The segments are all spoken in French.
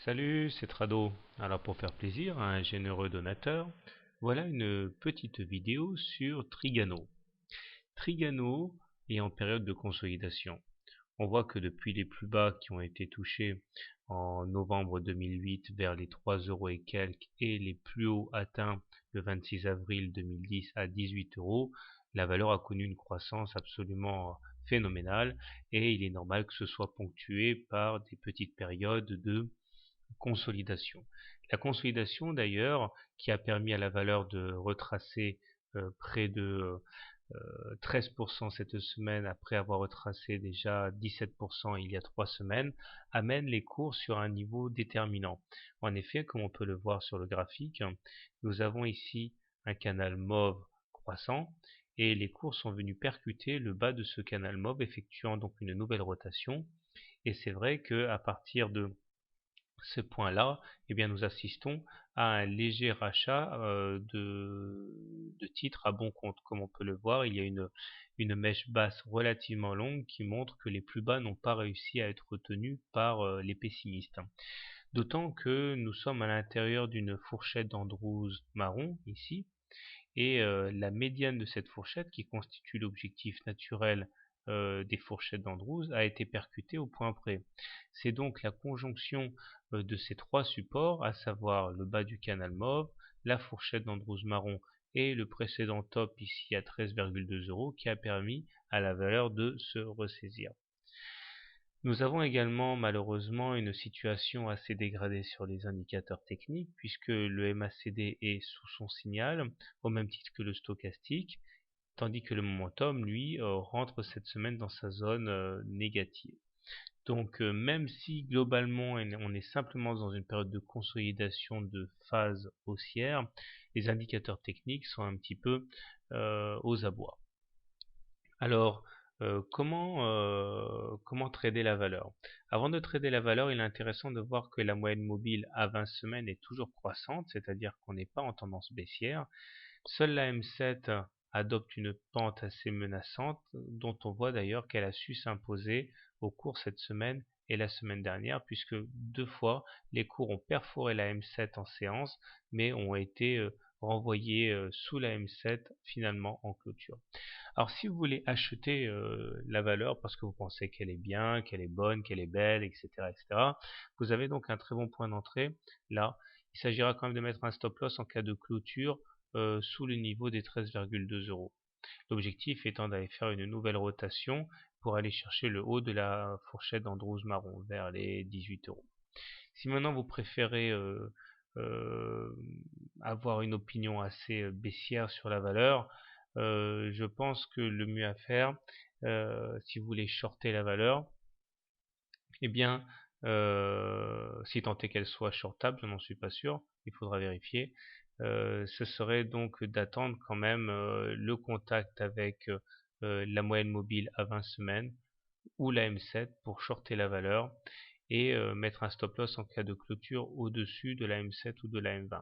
Salut, c'est Trado. Alors pour faire plaisir à un généreux donateur, voilà une petite vidéo sur Trigano. Trigano est en période de consolidation. On voit que depuis les plus bas qui ont été touchés en novembre 2008 vers les 3 euros et quelques et les plus hauts atteints le 26 avril 2010 à 18 euros, la valeur a connu une croissance absolument phénoménale et il est normal que ce soit ponctué par des petites périodes de consolidation. La consolidation d'ailleurs qui a permis à la valeur de retracer près de 13% cette semaine après avoir retracé déjà 17% il y a 3 semaines, amène les cours sur un niveau déterminant. En effet, comme on peut le voir sur le graphique, nous avons ici un canal mauve croissant et les cours sont venus percuter le bas de ce canal mauve, effectuant donc une nouvelle rotation. Et c'est vrai qu'à partir de ce point-là, eh bien, nous assistons à un léger rachat de titres à bon compte. Comme on peut le voir, il y a une mèche basse relativement longue qui montre que les plus bas n'ont pas réussi à être tenus par les pessimistes. D'autant que nous sommes à l'intérieur d'une fourchette d'Andrews marron ici, et la médiane de cette fourchette, qui constitue l'objectif naturel des fourchettes d'Andrews, a été percutée au point près. C'est donc la conjonction de ces trois supports, à savoir le bas du canal mauve, la fourchette d'Andrews marron et le précédent top ici à 13,2 euros, qui a permis à la valeur de se ressaisir. Nous avons également malheureusement une situation assez dégradée sur les indicateurs techniques puisque le MACD est sous son signal au même titre que le stochastique, tandis que le momentum lui rentre cette semaine dans sa zone négative. Donc même si globalement on est simplement dans une période de consolidation de phase haussière, les indicateurs techniques sont un petit peu aux abois. Alors, comment trader la valeur? Avant de trader la valeur, il est intéressant de voir que la moyenne mobile à 20 semaines est toujours croissante, c'est-à-dire qu'on n'est pas en tendance baissière. Seule la M7 adopte une pente assez menaçante, dont on voit d'ailleurs qu'elle a su s'imposer au cours cette semaine et la semaine dernière, puisque deux fois les cours ont perforé la M7 en séance, mais ont été renvoyés sous la M7 finalement en clôture. Alors si vous voulez acheter la valeur parce que vous pensez qu'elle est bien, qu'elle est bonne, qu'elle est belle, etc., etc., vous avez donc un très bon point d'entrée là. Il s'agira quand même de mettre un stop loss en cas de clôture sous le niveau des 13,2 euros. L'objectif étant d'aller faire une nouvelle rotation pour aller chercher le haut de la fourchette d'Andrews marron vers les 18 euros. Si maintenant vous préférez euh, avoir une opinion assez baissière sur la valeur, je pense que le mieux à faire, si vous voulez shorter la valeur, eh bien, si tant est qu'elle soit shortable, je n'en suis pas sûr, il faudra vérifier, ce serait donc d'attendre quand même le contact avec la moyenne mobile à 20 semaines ou la M7 pour shorter la valeur et mettre un stop loss en cas de clôture au-dessus de la M7 ou de la M20.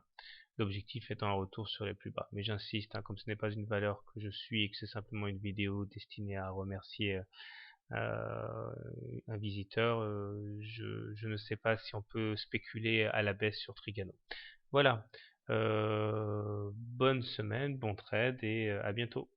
L'objectif étant un retour sur les plus bas. Mais j'insiste, hein, comme ce n'est pas une valeur que je suis et que c'est simplement une vidéo destinée à remercier un visiteur, je ne sais pas si on peut spéculer à la baisse sur Trigano. Voilà, bonne semaine, bon trade et à bientôt.